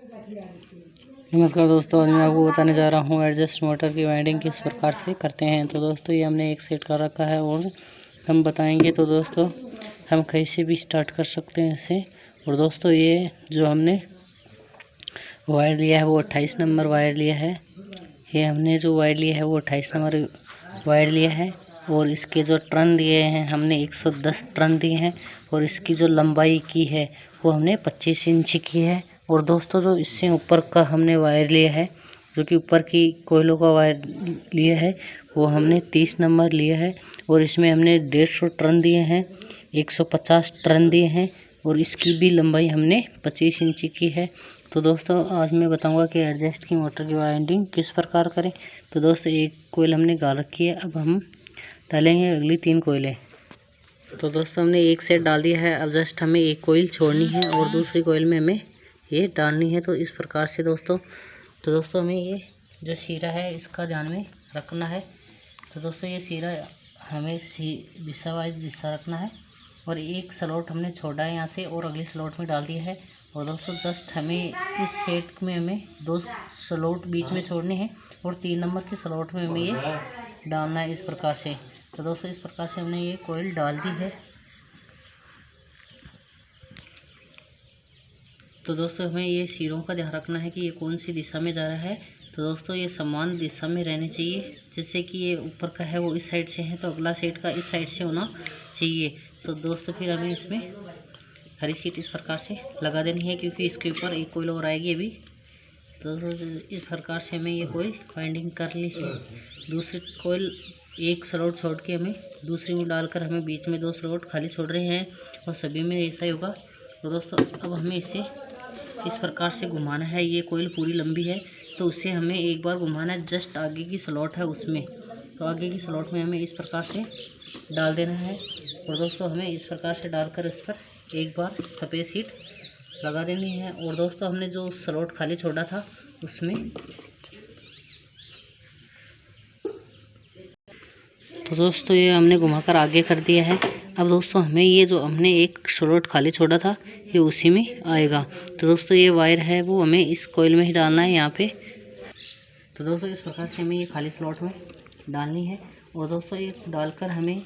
नमस्कार दोस्तों, आज मैं आपको बताने जा रहा हूँ एडजस्ट मोटर की वाइंडिंग किस प्रकार से करते हैं। तो दोस्तों ये हमने एक सेट कर रखा है और हम बताएंगे। तो दोस्तों हम कहीं से भी स्टार्ट कर सकते हैं इसे। और दोस्तों ये जो हमने वायर लिया है वो 28 नंबर वायर लिया है। ये हमने जो वायर लिया है वो 28 नंबर वायर लिया है। और इसके जो टर्न दिए हैं हमने 110 टर्न दिए हैं। और इसकी जो लंबाई की है वो हमने 25 इंच की है। और दोस्तों जो इससे ऊपर का हमने वायर लिया है, जो कि ऊपर की कोयलों का वायर लिया है, वो हमने 30 नंबर लिया है। और इसमें हमने 150 टर्न दिए हैं, 150 टर्न दिए हैं। और इसकी भी लंबाई हमने 25 इंच की है। तो दोस्तों आज मैं बताऊंगा कि एडजस्ट की मोटर की वाइंडिंग किस प्रकार करें। तो दोस्तों एक कोयल हमने गाल रखी है, अब हम डालेंगे अगली 3 कोयलें। तो दोस्तों हमने एक सेट डाल दिया है, अब जस्ट हमें एक कोयल छोड़नी है और दूसरी कोयल में हमें ये डालनी है। तो इस प्रकार से दोस्तों हमें ये जो सीरा है इसका ध्यान में रखना है। तो दोस्तों ये सीरा हमें दिशा वाइज दिशा रखना है। और एक स्लॉट हमने छोड़ा है यहाँ से और अगली स्लॉट में डाल दिया है। और दोस्तों जस्ट हमें इस सेट में हमें 2 स्लॉट बीच में छोड़ने हैं और 3 नंबर के स्लॉट में हमें ये डालना है इस प्रकार से। तो दोस्तों इस प्रकार से हमने ये कोयल डाल दी है। तो दोस्तों हमें ये सिरों का ध्यान रखना है कि ये कौन सी दिशा में जा रहा है। तो दोस्तों ये समान दिशा में रहने चाहिए, जिससे कि ये ऊपर का है वो इस साइड से है तो अगला सेट का इस साइड से होना चाहिए। तो दोस्तों फिर हमें इसमें हरी सीट इस प्रकार से लगा देनी है, क्योंकि इसके ऊपर एक कोयल और आएगी अभी। तो इस प्रकार से हमें ये कोयल वाइंडिंग कर ली है। दूसरी कोयल एक स्लॉट छोड़ के हमें दूसरी में डालकर हमें बीच में 2 स्लॉट खाली छोड़ रहे हैं और सभी में ऐसा ही होगा। तो दोस्तों अब हमें इसे इस प्रकार से घुमाना है। ये कोयल पूरी लंबी है तो उसे हमें एक बार घुमाना है, जस्ट आगे की स्लॉट है उसमें। तो आगे की स्लॉट में हमें इस प्रकार से डाल देना है। और दोस्तों हमें इस प्रकार से डालकर इस पर एक बार सफ़ेद सीट लगा देनी है। और दोस्तों हमने जो स्लॉट खाली छोड़ा था उसमें, तो दोस्तों ये हमने घुमाकर आगे कर दिया है। अब दोस्तों हमें ये जो हमने एक स्लॉट खाली छोड़ा था ये उसी में आएगा। तो दोस्तों ये वायर है वो हमें इस कोयल में ही डालना है यहाँ पे। तो दोस्तों इस प्रकार से हमें ये खाली स्लॉट में डालनी है। और दोस्तों ये डालकर हमें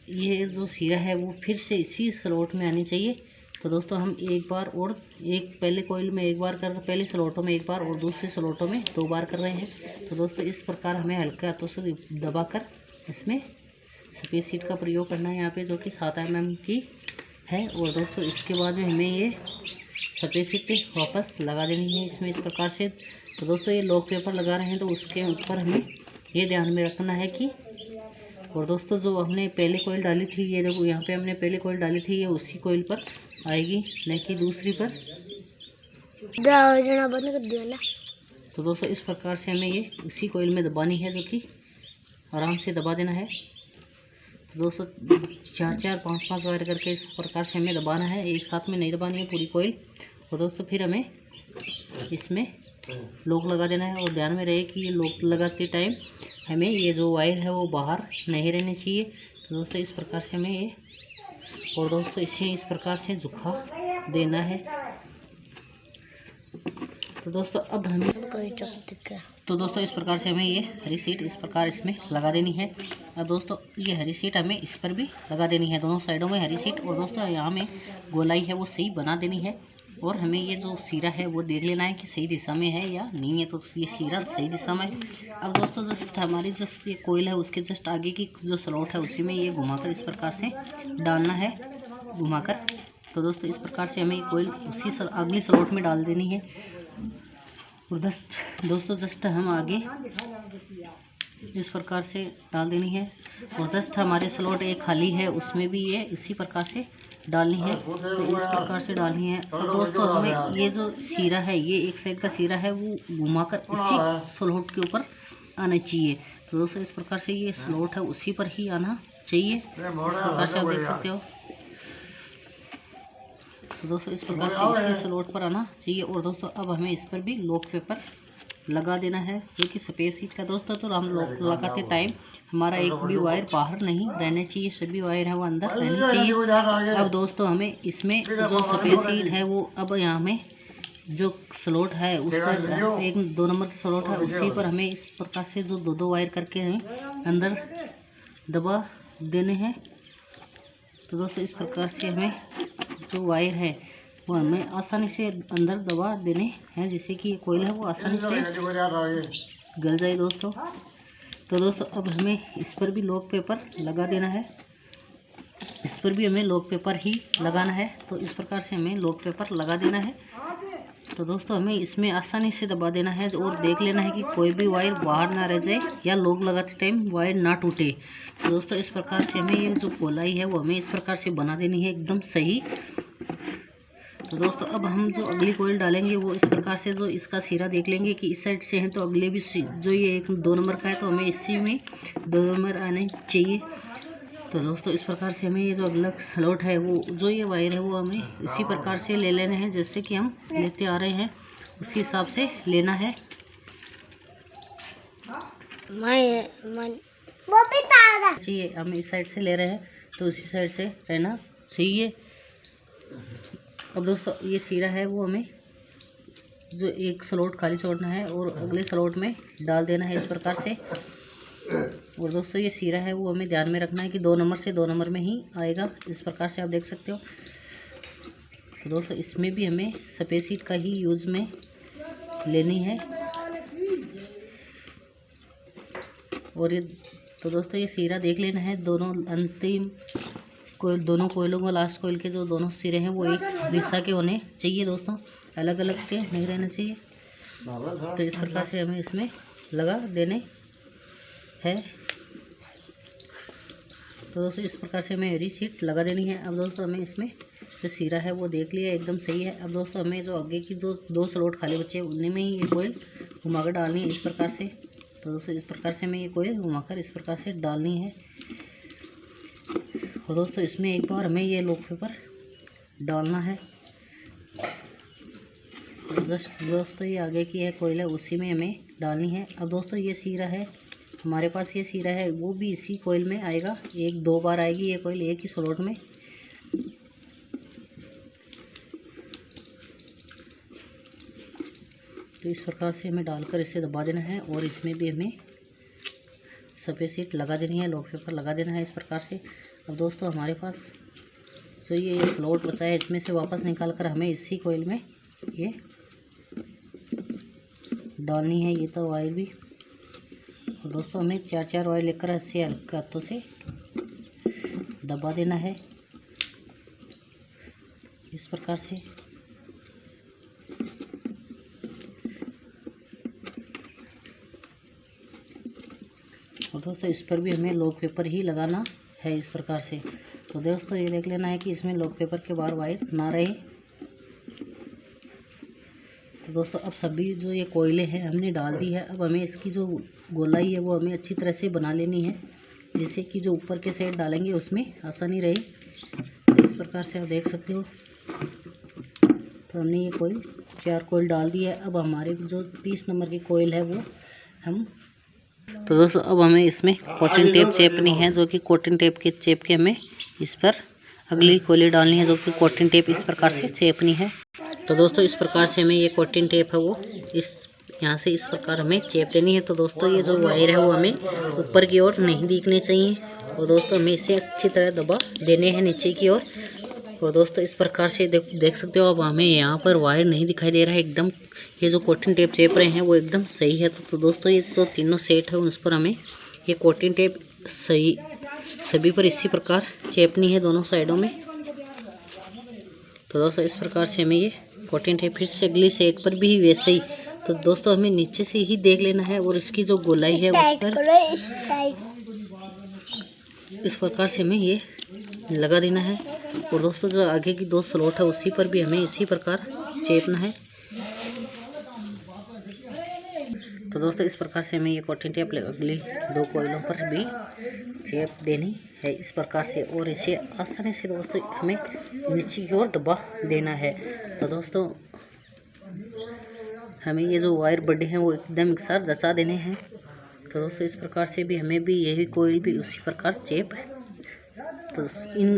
ये जो सिरा है वो फिर से इसी स्लॉट में आनी चाहिए। तो दोस्तों हम एक बार और एक पहले कोयल में एक बार पहले स्लॉटों में एक बार और दूसरे स्लॉटों में 2 बार कर रहे हैं। तो दोस्तों इस प्रकार हमें हल्के हाथों से दबाकर इसमें सफ़ेद सीट का प्रयोग करना है यहाँ पे, जो कि 7 mm की है। और दोस्तों इसके बाद में हमें ये सफ़ेद सीट वापस लगा देनी है इसमें इस प्रकार से। तो दोस्तों ये लॉक पेपर लगा रहे हैं तो उसके ऊपर हमें ये ध्यान में रखना है कि, और दोस्तों जो हमने पहले कोयल डाली थी, ये देखो यहाँ पे हमने पहले कोयल डाली थी, ये उसी कोयल पर आएगी न कि दूसरी पर। तो दोस्तों इस प्रकार से हमें ये उसी कोयल में दबानी है, जो कि आराम से दबा देना है। तो दोस्तों 4-4 5-5 वायर करके इस प्रकार से हमें दबाना है, एक साथ में नहीं दबानी है पूरी कोयल। और दोस्तों फिर हमें इसमें लॉक लगा देना है। और ध्यान में रहे कि ये लॉक लगाते टाइम हमें ये जो वायर है वो बाहर नहीं रहनी चाहिए। तो दोस्तों इस प्रकार से हमें ये, और दोस्तों इसे इस प्रकार से झुका देना है। तो दोस्तों अब हमें इस प्रकार से हमें ये हरी सीट इस प्रकार इसमें लगा देनी है। अब दोस्तों ये हरी सीट हमें इस पर भी लगा देनी है, दोनों साइडों में हरी सीट। और दोस्तों यहाँ में गोलाई है वो सही बना देनी है। और हमें ये जो सीरा है वो देख लेना है कि सही दिशा में है या नहीं है। तो ये सीरा सही दिशा में है। अब दोस्तों जस्ट हमारी जस्ट ये कोयल है उसके जस्ट आगे की जो स्लॉट है उसी में ये घुमाकर इस प्रकार से डालना है, घुमाकर। तो दोस्तों इस प्रकार से हमें कोयल उसी अगली स्लॉट में डाल देनी है। और दोस्तों जस्ट हम आगे इस प्रकार से डाल देनी है। और जस्ट हमारे स्लॉट एक खाली है उसमें भी ये इसी प्रकार से डालनी है। तो इस प्रकार से डालनी है। और दोस्तों हमें ये जो सीरा है, ये एक साइड का सीरा है वो घुमाकर इसी स्लॉट के ऊपर आना चाहिए। तो दोस्तों इस प्रकार से ये स्लॉट है उसी पर ही आना चाहिए, इस प्रकार से आप देख सकते हो। तो दोस्तों इस प्रकार से इसी स्लॉट पर आना चाहिए। और दोस्तों अब हमें इस पर भी लॉक पेपर लगा देना है, जो कि सफ़ेद सीट का। दोस्तों तो हम लॉक लगाते टाइम हमारा एक भी वायर बाहर नहीं रहने चाहिए, सभी वायर है वो अंदर रहनी चाहिए। अब दोस्तों हमें इसमें जो सफ़ेद सीट है वो अब यहाँ में जो स्लॉट है उस पर, एक 2 नंबर की स्लॉट है, उसी पर हमें इस प्रकार से जो 2 वायर करके हमें अंदर दबा देने हैं। तो दोस्तों इस प्रकार से हमें जो वायर है वो हमें आसानी से अंदर दबा देने हैं, जिससे कि कोयल है वो आसानी से गल जाए दोस्तों। तो दोस्तों अब हमें इस पर भी लॉक पेपर लगा देना है, इस पर भी हमें लॉक पेपर ही लगाना है। तो इस प्रकार से हमें लॉक पेपर लगा देना है। तो दोस्तों हमें इसमें आसानी से दबा देना है और देख लेना है कि कोई भी वायर बाहर ना रह जाए या लॉक लगाते टाइम वायर ना टूटे। तो दोस्तों इस प्रकार से हमें ये जो गोलाई है वो हमें इस प्रकार से बना देनी है एकदम सही। तो दोस्तों अब हम जो अगली कोयल डालेंगे वो इस प्रकार से, जो इसका सिरा देख लेंगे कि इस साइड से है तो अगले भी जो ये 2 नंबर का है तो हमें इसी में 2 नंबर आने चाहिए। तो दोस्तों इस प्रकार से हमें ये जो अगला स्लॉट है वो जो ये वायर है वो हमें इसी प्रकार से ले लेने हैं, जैसे कि हम लेते आ रहे हैं उसी हिसाब से लेना है। चाहिए हम इस साइड से ले रहे हैं तो उसी साइड से रहना चाहिए। अब दोस्तों ये सिरा है वो हमें जो एक स्लॉट खाली छोड़ना है और अगले स्लॉट में डाल देना है इस प्रकार से। और दोस्तों ये सिरा है वो हमें ध्यान में रखना है कि 2 नंबर से 2 नंबर में ही आएगा, इस प्रकार से आप देख सकते हो। तो दोस्तों इसमें भी हमें सफ़ेद सीट का ही यूज़ में लेनी है। और ये तो दोस्तों ये सिरा देख लेना है, दोनों अंतिम कोयल, दोनों कोयलों को लास्ट कोयल के जो दोनों सिरे हैं वो एक दिशा के होने चाहिए दोस्तों, अलग अलग के नहीं रहना चाहिए। तो इस प्रकार से हमें इसमें लगा देने है। तो दोस्तों इस प्रकार से हमें हरी सीट लगा देनी है। अब दोस्तों हमें इसमें जो सिरा है वो देख लिया एकदम सही है। अब दोस्तों हमें जो आगे की जो 2 स्लॉट खाली बचे हैं उन्हीं में ही ये कोयल घुमाकर डालनी है इस प्रकार से। तो दोस्तों इस प्रकार से हमें ये कोयल घुमाकर इस प्रकार से डालनी है। और दोस्तों इसमें एक बार हमें ये लॉक पेपर डालना है। जस्ट दोस्तों ये आगे की है कोयल है उसी में हमें डालनी है। अब दोस्तों ये सिरा है हमारे पास, ये सिरा है वो भी इसी कोयल में आएगा, 1-2 बार आएगी ये कोयल एक ही स्लॉट में। तो इस प्रकार से हमें डालकर इसे दबा देना है और इसमें भी हमें सफ़ेद सीट लगा देनी है, लॉक पेपर लगा देना है इस प्रकार से। अब दोस्तों हमारे पास जो ये स्लॉट बचा है इसमें से वापस निकाल कर हमें इसी कोयल में ये डालनी है ये तो वायर भी। तो दोस्तों हमें 4-4 वायर लेकर ऐसे हल्के हाथों से दबा देना है इस प्रकार से। और दोस्तों इस पर भी हमें लॉक पेपर ही लगाना है इस प्रकार से। तो दोस्तों ये देख लेना है कि इसमें लॉक पेपर के बाहर वायर ना रहे। तो दोस्तों अब सभी जो ये कोयले हैं हमने डाल दी है। अब हमें इसकी जो गोलाई है वो हमें अच्छी तरह से बना लेनी है, जिससे कि जो ऊपर के साइड डालेंगे उसमें आसानी रहे। तो इस प्रकार से आप देख सकते हो। तो हमने ये कोयल 4 कोयल डाल दी है। अब हमारे जो 30 नंबर की कोयल है वो हम, तो दोस्तों अब हमें इसमें कॉटन टेप चेपनी है, जो कि कॉटन टेप के चेप के हमें इस पर अगली कोयली डालनी है, जो कि कॉटन टेप इस प्रकार से चेपनी है। तो दोस्तों इस प्रकार से हमें ये कॉटन टेप है वो यहाँ से इस प्रकार हमें चेप देनी है। तो दोस्तों ये जो वायर है वो हमें ऊपर की ओर नहीं दिखनी चाहिए और दोस्तों हमें इसे अच्छी तरह दबा देने हैं नीचे की ओर। और दोस्तों इस प्रकार से देख सकते हो। अब हमें यहाँ पर वायर नहीं दिखाई दे रहा है एकदम, ये जो कॉटन टेप चेप रहे हैं वो एकदम सही है। तो दोस्तों ये जो तीनों सेट है उस पर हमें ये कॉटन टेप सही सभी पर इसी प्रकार चेपनी है दोनों साइडों में। तो दोस्तों इस प्रकार से हमें ये कॉटन टेप फिर से अगली सेट पर भी वैसे ही। तो दोस्तों हमें नीचे से ही देख लेना है और इसकी जो गोलाई है उस पर इस प्रकार से हमें ये लगा देना है। और दोस्तों जो आगे की 2 स्लॉट है उसी पर भी हमें इसी प्रकार चेपना है। तो दोस्तों इस प्रकार से हमें ये कॉटन टेप अगली 2 कोयलों पर भी चेप देनी है इस प्रकार से। और इसे आसानी से दोस्तों हमें नीचे की ओर दबा देना है। तो दोस्तों हमें ये जो वायर बड़े हैं वो एकदम एक साथ जचा देने हैं। तो दोस्तों इस प्रकार से भी हमें भी यही कोयल भी उसी प्रकार चेप, तो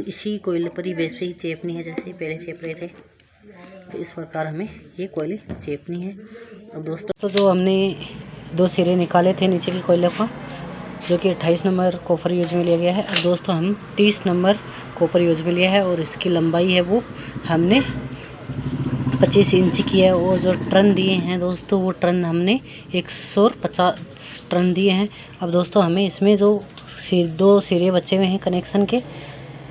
इसी कोयल पर ही वैसे ही चेपनी है जैसे पहले चेप रहे थे। तो इस प्रकार हमें ये कोयले चेपनी है। अब दोस्तों तो जो हमने 2 सिरे निकाले थे नीचे की कोयले का, जो कि 28 नंबर कॉपर यूज में लिया गया है। अब दोस्तों हम 30 नंबर कॉपर यूज में लिया है और इसकी लंबाई है वो हमने 25 इंच की है। और जो टर्न दिए हैं दोस्तों, वो टर्न हमने 150 टर्न दिए हैं। अब दोस्तों हमें इसमें जो 2 सिरे बचे हुए हैं कनेक्शन के,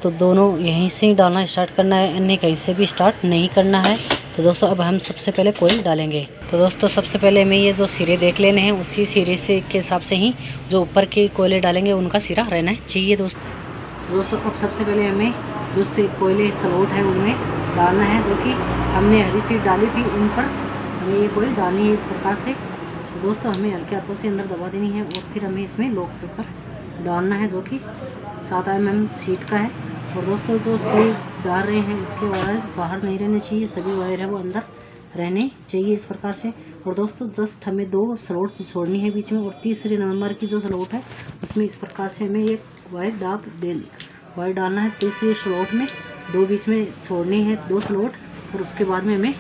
तो दोनों यहीं से ही डालना स्टार्ट करना है, अन्य कहीं से भी स्टार्ट नहीं करना है। तो दोस्तों अब हम सबसे पहले कोयल डालेंगे। तो दोस्तों सबसे पहले हमें ये जो सिरे देख लेने हैं, उसी सिरे से के हिसाब से ही जो ऊपर के कोयले डालेंगे उनका सिरा रहना चाहिए दोस्तों अब सबसे पहले हमें जो से कोयले स्लॉट है उनमें डालना है, जो कि हमने हरी सीट डाली थी उन पर हमें ये कोयल डालनी है इस प्रकार से। तो दोस्तों हमें हल्के हाथों से अंदर दबा देनी है और फिर हमें इसमें लॉक पेपर डालना है, जो कि 7 mm सीट का है। और दोस्तों जो सीट डाल रहे हैं इसके वायर बाहर नहीं रहने चाहिए, सभी वायर है वो अंदर रहने चाहिए इस प्रकार से। और दोस्तों जस्ट हमें 2 स्लॉट छोड़नी है बीच में, और तीसरे नंबर की जो स्लॉट है उसमें इस प्रकार से हमें एक वायर डालना है। तीसरे स्लॉट में 2 बीच में छोड़नी है 2 स्लॉट, और उसके बाद में हमें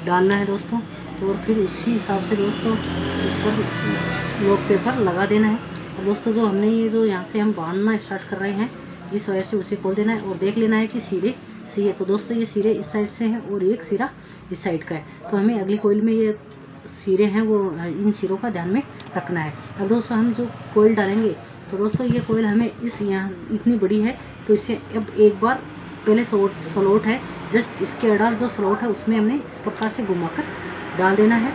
डालना है दोस्तों। तो और फिर उसी हिसाब से दोस्तों इस पर लॉक पेपर लगा देना है। और दोस्तों जो हमने ये जो यहाँ से हम बांधना स्टार्ट कर रहे हैं, जिस वायर से उसे खोल देना है और देख लेना है कि सिरे सही है। तो दोस्तों ये सिरे इस साइड से हैं और एक सिरा इस साइड का है, तो हमें अगली कोयल में ये सिरे हैं वो इन सिरों का ध्यान में रखना है। अब दोस्तों हम जो कोयल डालेंगे, तो दोस्तों ये कोयल हमें इस यहाँ इतनी बड़ी है, तो इसे अब एक बार पहले स्लॉट है जस्ट इसके अडार जो स्लॉट है उसमें हमने इस प्रकार से घुमाकर डाल देना है।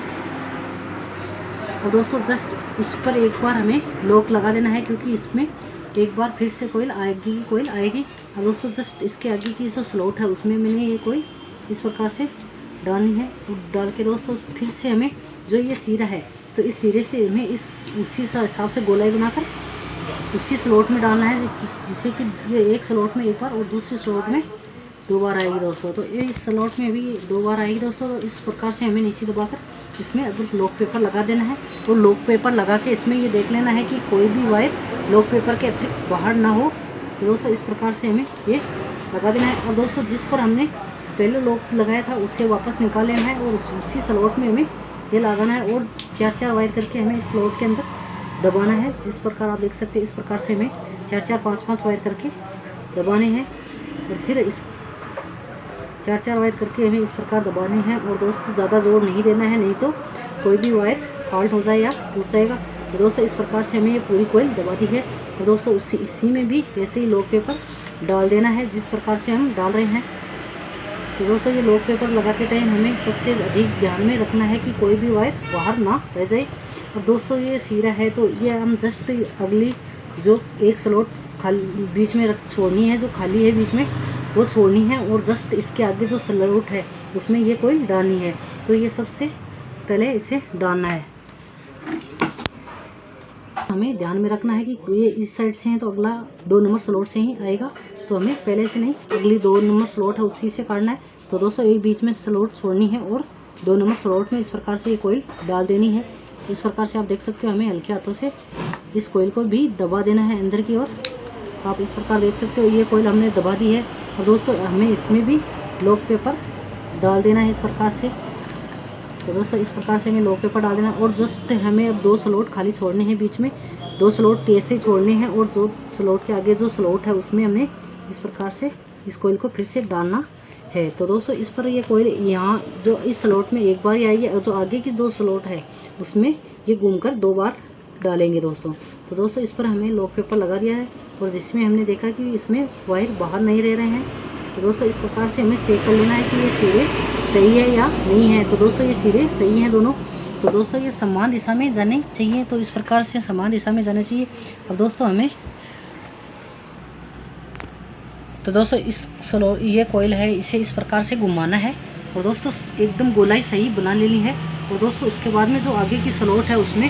और दोस्तों जस्ट इस पर एक बार हमें लॉक लगा देना है, क्योंकि इसमें एक बार फिर से कोयल आएगी। और दोस्तों जस्ट इसके आगे की जो स्लॉट है उसमें मैंने ये कोयल इस प्रकार से डालनी है। डाल के दोस्तों फिर से हमें जो ये सिरा है, तो इस सिरे से हमें उसी हिसाब से गोलाई बनाकर उसी स्लॉट में डालना है, जिससे कि ये एक स्लॉट में एक बार और दूसरे स्लॉट में 2 बार आएगी दोस्तों। तो इस स्लॉट में भी 2 बार आएगी दोस्तों। तो इस प्रकार से हमें नीचे दबाकर इसमें अगर लॉक पेपर लगा देना है, तो लॉक पेपर लगा के इसमें ये देख लेना है कि कोई भी वायर लॉक पेपर के अतिरिक्त बाहर ना हो। तो दोस्तों इस प्रकार से हमें ये लगा देना है। और दोस्तों जिस पर हमने पहले लॉक लगाया था उससे वापस निकाल लेना है और उसी स्लॉट में हमें ये लगाना है, और 4 वायर करके हमें इस स्लॉट के अंदर दबाना है। जिस प्रकार आप देख सकते हैं इस प्रकार से हमें 4 5 वायर करके दबाने हैं, और फिर इस 4 वायर करके हमें इस प्रकार दबाने हैं। और दोस्तों ज़्यादा जोर नहीं देना है, नहीं तो कोई भी वायर फॉल्ट हो जाए या टूट जाएगा। तो दोस्तों इस प्रकार से हमें ये पूरी कोयल दबा दी है। और दोस्तों इसी में भी ऐसे ही लॉक पेपर डाल देना है जिस प्रकार से हम डाल रहे हैं। तो दोस्तों ये लॉक पेपर लगाते टाइम हमें सबसे अधिक ध्यान में रखना है कि कोई भी वायर बाहर ना रह जाए। और दोस्तों ये सिरा है, तो ये हम जस्ट अगली जो एक स्लॉट खाली बीच में छोड़नी है, जो खाली है बीच में वो छोड़नी है, और जस्ट इसके आगे जो स्लॉट है उसमें ये कोयल डालनी है। तो ये सबसे पहले इसे डालना है। हमें ध्यान में रखना है कि ये इस साइड से है तो अगला 2 नंबर स्लॉट से ही आएगा, तो हमें पहले से नहीं अगली 2 नंबर स्लॉट है उसी से काटना है। तो दोस्तों एक बीच में स्लॉट छोड़नी है और 2 नंबर स्लॉट में इस प्रकार से ये कोयल डाल देनी है। इस प्रकार से आप देख सकते हो हमें हल्के हाथों से इस कोयल को भी दबा देना है अंदर की ओर। आप इस प्रकार देख सकते हो ये कोयल हमने दबा दी है। और दोस्तों हमें इसमें भी लॉक पेपर डाल देना है इस प्रकार से। तो दोस्तों इस प्रकार से हमें लॉक पेपर डाल देना, और जस्ट हमें अब 2 स्लॉट खाली छोड़ने हैं बीच में, 2 स्लॉट ऐसे छोड़ने हैं, और 2 स्लॉट के आगे जो स्लॉट है उसमें हमने इस प्रकार से इस कोयल को फिर से डालना है। तो दोस्तों इस पर ये कोयल यहाँ जो इस स्लॉट में एक बार ही आएगी, और जो आगे की 2 स्लॉट है उसमें ये घूमकर 2 बार डालेंगे दोस्तों। तो दोस्तों इस पर हमें लॉक पेपर लगा दिया है, और जिसमें हमने देखा कि इसमें वायर बाहर नहीं रह रहे हैं। तो दोस्तों इस प्रकार से हमें चेक कर लेना है कि ये सिरे सही है या नहीं है। तो दोस्तों ये सिरे सही हैं दोनों। तो दोस्तों ये समान दिशा में जाने चाहिए, तो इस प्रकार से समान दिशा में जाने चाहिए। अब दोस्तों हमें तो दोस्तों ये कोयल है, इसे इस प्रकार से घुमाना है, और दोस्तों एकदम गोलाई सही बना लेनी है। और दोस्तों उसके बाद में जो आगे की स्लॉट है उसमें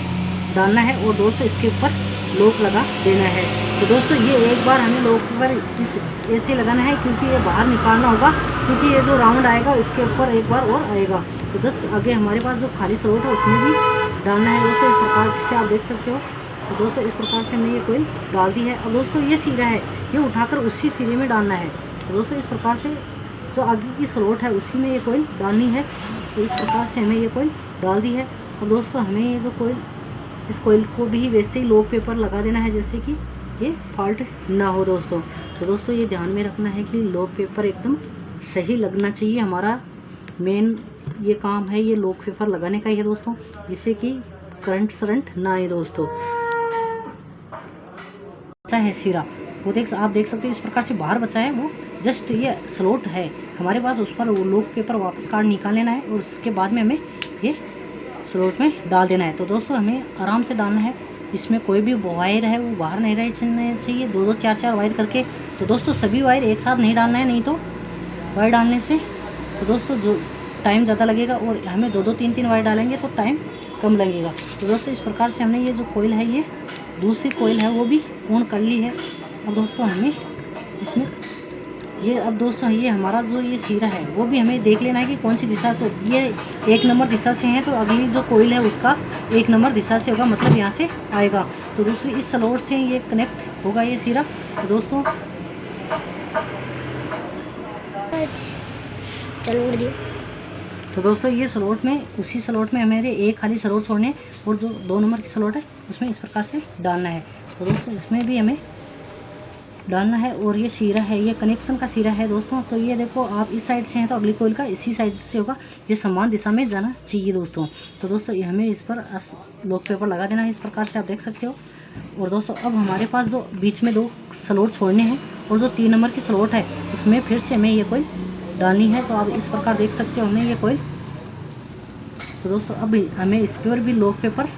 डालना है, और दोस्तों इसके ऊपर लॉक लगा देना है। तो दोस्तों ये एक बार हमें लॉक पर ऐसे लगाना है, क्योंकि ये बाहर निकालना होगा, क्योंकि ये जो राउंड आएगा इसके ऊपर एक बार और आएगा। तो दोस्तों आगे हमारे पास जो खाली स्लॉट है उसमें भी डालना है दोस्तों, इस प्रकार से आप देख सकते हो। तो दोस्तों इस प्रकार से हमने ये कोयल डाल दी है। अब दोस्तों ये सिरा है, ये उठाकर उसी सिरे में डालना है। तो दोस्तों इस प्रकार से जो आगे की स्लॉट है उसी में ये कोयल डालनी है। तो इस प्रकार से हमें ये कोयल डाल दी है। और दोस्तों हमें ये जो कोयल, इस कोयल को भी वैसे ही लॉक पेपर लगा देना है जैसे कि ये फॉल्ट ना हो दोस्तों। तो दोस्तों ये ध्यान में रखना है कि लॉक पेपर एकदम सही लगना चाहिए। हमारा मेन ये काम है, ये लॉक पेपर लगाने का ही है दोस्तों, जिससे कि करंट ना आए दोस्तों। बचा है सिरा, वो आप देख सकते हो इस प्रकार से बाहर बचा है, वो जस्ट ये स्लॉट है हमारे पास, उस पर वो लॉक पेपर वापस काट निकाल लेना है और उसके बाद में हमें ये स्लॉट में डाल देना है। तो दोस्तों हमें आराम से डालना है, इसमें कोई भी वायर है वो बाहर नहीं रहना चाहिए, 2-2 4-4 वायर करके। तो दोस्तों सभी वायर एक साथ नहीं डालना है, नहीं तो वायर डालने से तो दोस्तों जो टाइम ज़्यादा लगेगा, और हमें 2-2 3-3 वायर डालेंगे तो टाइम कम लगेगा। तो दोस्तों इस प्रकार से हमने ये जो कोयल है, ये दूसरी कोयल है वो भी पूर्ण कर ली है। अब दोस्तों हमें इसमें ये, अब दोस्तों ये हमारा जो ये सिरा है वो भी हमें देख लेना है कि कौन सी दिशा से, ये 1 नंबर दिशा से है तो अगली जो कोयल है उसका 1 नंबर दिशा से होगा, मतलब यहाँ से आएगा। तो दूसरी इस स्लॉट से ये कनेक्ट होगा ये सिरा। तो दोस्तों चलो, तो दोस्तों ये स्लॉट में, उसी स्लॉट में हमें एक खाली स्लॉट छोड़ने और जो 2 नंबर की स्लॉट है उसमें इस प्रकार से डालना है। तो दोस्तों इसमें भी हमें डालना है। और ये सिरा है, ये कनेक्शन का सिरा है दोस्तों। तो ये देखो, आप इस साइड से हैं तो अगली कोयल का इसी साइड से होगा, ये समान दिशा में जाना चाहिए दोस्तों। तो दोस्तों ये हमें इस पर लॉक पेपर लगा देना है, इस प्रकार से आप देख सकते हो। और दोस्तों अब हमारे पास जो बीच में 2 स्लॉट छोड़ने हैं और जो 3 नंबर की स्लॉट है उसमें फिर से हमें ये कोयल डालनी है। तो आप इस प्रकार देख सकते हो हमने ये कोयल। तो दोस्तों अब हमें इस पर भी लॉक पेपर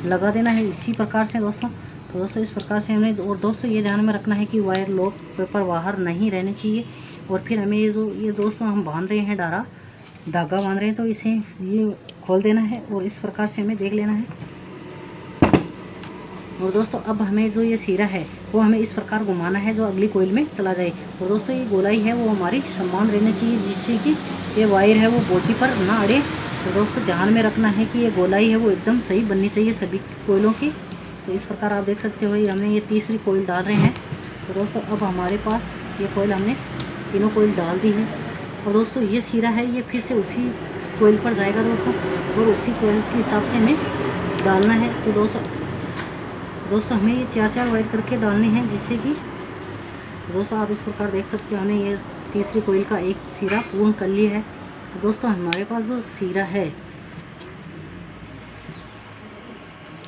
लगा देना है इसी प्रकार से दोस्तों। तो दोस्तों इस प्रकार से हमने, और दोस्तों ये ध्यान में रखना है कि वायर लॉक पेपर बाहर नहीं रहने चाहिए। और फिर हमें ये दोस्तों हम बांध रहे हैं, धागा बांध रहे हैं, तो इसे ये खोल देना है और इस प्रकार से हमें देख लेना है। और दोस्तों अब हमें जो ये सिरा है वो हमें इस प्रकार घुमाना है जो अगली कोयल में चला जाए। तो दोस्तों ये गोलाई है वो हमारी समान रहनी चाहिए, जिससे कि ये वायर है वो बॉडी पर ना अड़े। तो दोस्तों ध्यान में रखना है कि ये गोलाई है वो एकदम सही बननी चाहिए सभी कोयलों की। तो इस प्रकार आप देख सकते हो, हमने ये तीसरी कोयल डाल रहे हैं। तो दोस्तों अब हमारे पास ये कोयल, हमने तीनों कोयल डाल दी है। और दोस्तों ये सिरा है ये फिर से उसी कोयल पर जाएगा दोस्तों, और उसी कोयल के हिसाब से हमें डालना है। तो दोस्तों हमें ये 4-4 वायर करके डालने हैं, जिससे कि दोस्तों आप इस प्रकार देख सकते हो हमने ये तीसरी कोयल का एक सिरा पूर्ण कर लिया है। तो दोस्तों हमारे पास जो सिरा है,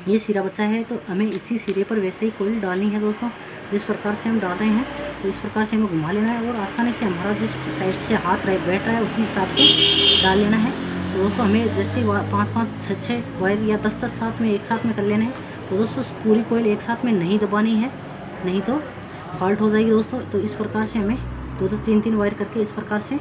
ये सिरा बचा है, तो हमें इसी सिरे पर वैसे ही कोयल डालनी है दोस्तों, जिस प्रकार से हम डाल रहे हैं। तो इस प्रकार से हमें घुमा लेना है और आसानी से हमारा जिस साइड से हाथ बैठ रहा है उसी हिसाब से डाल लेना है। तो दोस्तों हमें जैसे 5-5 6-6 वायर या 10-10 साथ में एक साथ में कर लेना है। तो दोस्तों पूरी कोयल एक साथ में नहीं दबानी है, नहीं तो फॉल्ट हो जाएगी दोस्तों। तो इस प्रकार से हमें 2-2 3-3 वायर करके इस प्रकार से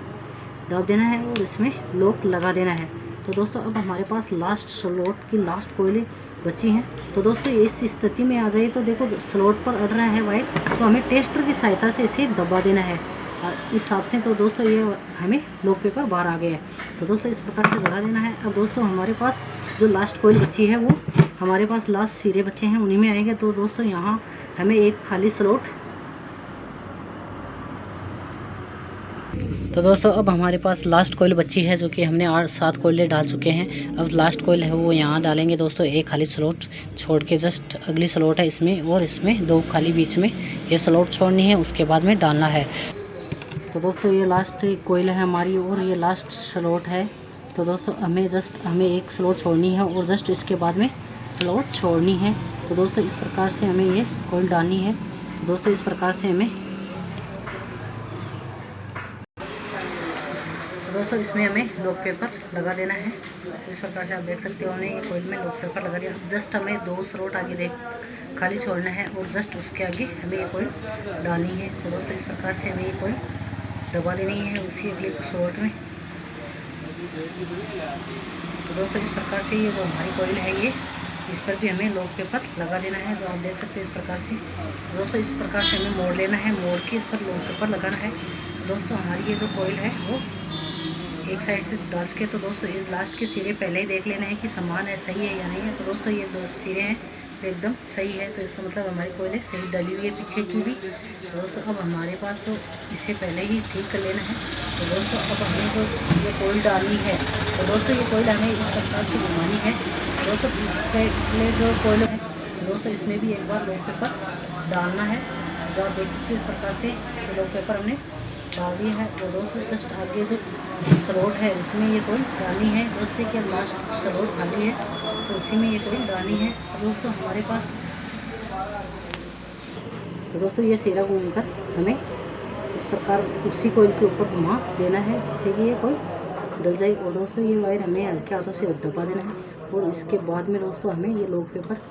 दब देना है और इसमें लॉक लगा देना है। तो दोस्तों अब हमारे पास लास्ट स्लॉट की लास्ट कोयलें बची हैं। तो दोस्तों इस स्थिति में आ जाए तो देखो स्लॉट पर अड़ रहा है वायर, तो हमें टेस्टर की सहायता से इसे दबा देना है इस हिसाब से। तो दोस्तों ये हमें लॉक पेपर बाहर आ गया है। तो दोस्तों इस प्रकार से लगा देना है। अब दोस्तों हमारे पास जो लास्ट कोयल बची है, वो हमारे पास लास्ट सिरे बचे हैं, उन्हीं में आएंगे। तो दोस्तों यहाँ हमें एक खाली स्लॉट, तो दोस्तों अब हमारे पास लास्ट कोयल बची है, जो कि हमने 8-7 कोयलें डाल चुके हैं। अब लास्ट कोयल है वो यहाँ डालेंगे दोस्तों, एक खाली स्लॉट छोड़ के जस्ट अगली स्लॉट है इसमें, और इसमें 2 खाली बीच में ये स्लॉट छोड़नी है, उसके बाद में डालना है। तो दोस्तों ये लास्ट कोयल है हमारी और ये लास्ट स्लॉट है। तो दोस्तों हमें एक स्लॉट छोड़नी है और जस्ट इसके बाद में स्लॉट छोड़नी है। तो दोस्तों इस प्रकार से हमें ये कोयल डालनी है। तो दोस्तों इस प्रकार से हमें, दोस्तों इसमें हमें लॉक पेपर लगा देना है। इस प्रकार से आप देख सकते हो हमने ये कोयल में लॉक पेपर लगा दिया। जस्ट हमें 2 स्लॉट आगे खाली छोड़ना है और जस्ट उसके आगे हमें ये कोयल डालनी है। तो दोस्तों इस प्रकार से हमें ये कोयल दबा देनी है उसी अगले स्लॉट में। तो दोस्तों इस प्रकार से ये जो हमारी कोयल है, ये इस पर भी हमें लॉक पेपर लगा देना है, जो आप देख सकते हैं इस प्रकार से। दोस्तों इस प्रकार से हमें मोड़ लेना है, मोड़ के इस पर लॉक पेपर लगाना है। दोस्तों हमारी ये जो कोयल है वो एक साइड से डाल चुके। तो दोस्तों ये लास्ट के सिरे पहले ही देख लेना है कि समान है, सही है या नहीं है। तो दोस्तों ये 2 सिरे हैं, एकदम सही है, तो इसका मतलब हमारी कोयले सही डली हुई है पीछे की भी। तो दोस्तों अब हमारे पास तो इसे पहले ही ठीक कर लेना है। तो दोस्तों अब हमें जो ये कोयल डालनी है, तो दोस्तों ये कोयल हमें इस प्रकार से घुमानी है। दोस्तों पहले जो कोयल है दोस्तों इसमें भी एक बार लॉक पेपर डालना है। जो आप देख सकते हैं इस प्रकार से लॉक पेपर हमने डाल दिया है। और दोस्तों जस्ट आगे जो स्लॉट है उसमें ये कोयल डालनी है, जैसे कि लास्ट स्लॉट खाली है तो उसी में ये कोयल डालनी है। अब दोस्तों हमारे पास तो दोस्तों ये सिरा घूमकर हमें इस प्रकार उसी कोयल के ऊपर घुमा देना है जिससे कि ये कोयल डल जाए। और दोस्तों ये वायर हमें हल्के हाथों से दबा देना है और इसके बाद में दोस्तों हमें ये लॉक पेपर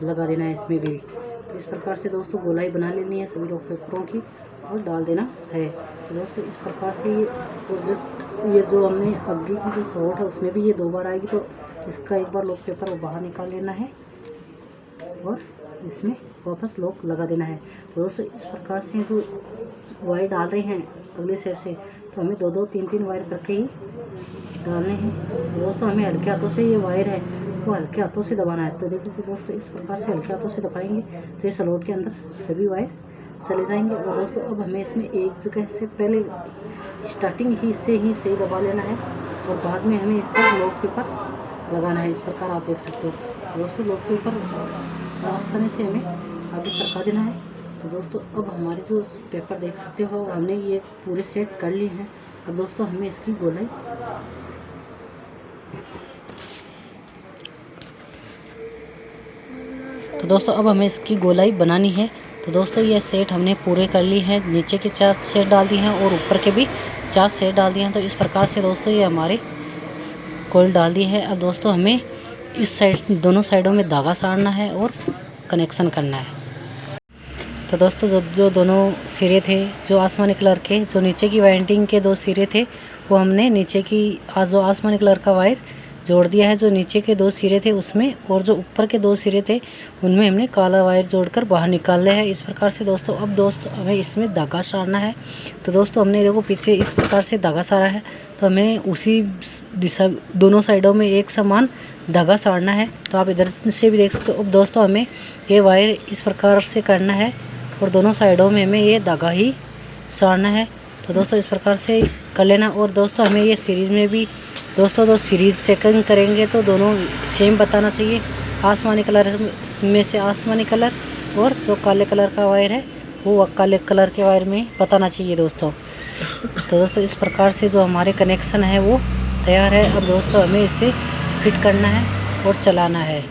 लगा देना है इसमें भी। तो इस प्रकार से दोस्तों गोलाई बना लेनी है सभी लॉक पेपरों की और डाल देना है। तो दोस्तों इस प्रकार से ये तो जस्ट ये जो हमने आगे की जो शॉर्ट है उसमें भी ये 2 बार आएगी, तो इसका एक बार लॉक पेपर वो बाहर निकाल लेना है और इसमें वापस लॉक लगा देना है। तो दोस्तों इस प्रकार से जो वायर डाल रहे हैं अगले साइड से, तो हमें 2-2, 3-3 वायर करके ही डालने हैं। तो दोस्तों हमें हल्के हाथों से ये वायर है वो हल्के हाथों से दबाना है। तो देखिए दोस्तों इस प्रकार से हल्के हाथों से दबाएंगे तो ये स्लॉट के अंदर सभी वायर चले जाएंगे। और दोस्तों अब हमें इसमें एक जगह से पहले स्टार्टिंग ही से ही सही दबा लेना है और बाद में हमें इस पर लॉक पेपर लगाना है। इस प्रकार आप देख सकते हो। तो दोस्तों लॉक पेपर आसानी से हमें आगे सरका देना है। तो दोस्तों अब हमारे जो पेपर देख सकते हो हमने ये पूरे सेट कर लिए हैं। अब दोस्तों हमें इसकी गोलाई बनानी है। तो दोस्तों ये सेट हमने पूरे कर ली हैं, नीचे के 4 सेट डाल दिए हैं और ऊपर के भी 4 सेट डाल दिए हैं। तो इस प्रकार से दोस्तों ये हमारे कोयल डाल दी है। अब दोस्तों हमें इस साइड दोनों साइडों में धागा साड़ना है और कनेक्शन करना है। तो दोस्तों जो दोनों सिरे थे जो आसमानी कलर के, जो नीचे की वाइंडिंग के 2 सिरे थे वो हमने नीचे की जो आसमानी कलर का वायर जोड़ दिया है जो नीचे के 2 सिरे थे उसमें, और जो ऊपर के 2 सिरे थे उनमें हमने काला वायर जोड़कर बाहर निकाल लिया है। इस प्रकार से दोस्तों अब दोस्तों हमें इसमें धागा साड़ना है। तो दोस्तों हमने देखो पीछे इस प्रकार से धागा साड़ा है, तो हमें उसी दिशा दोनों साइडों में एक समान धागा साड़ना है। तो आप इधर से भी देख सकते हो। अब दोस्तों हमें ये वायर इस प्रकार से करना है और दोनों साइडों में हमें ये धागा ही साड़ना है। तो दोस्तों इस प्रकार से कर लेना। और दोस्तों हमें ये सीरीज़ में भी दोस्तों तो सीरीज़ चेकिंग करेंगे तो दोनों सेम बताना चाहिए। आसमानी कलर में से आसमानी कलर और जो काले कलर का वायर है वो काले कलर के वायर में बताना चाहिए दोस्तों। तो दोस्तों इस प्रकार से जो हमारे कनेक्शन है वो तैयार है। अब दोस्तों हमें इसे फिट करना है और चलाना है।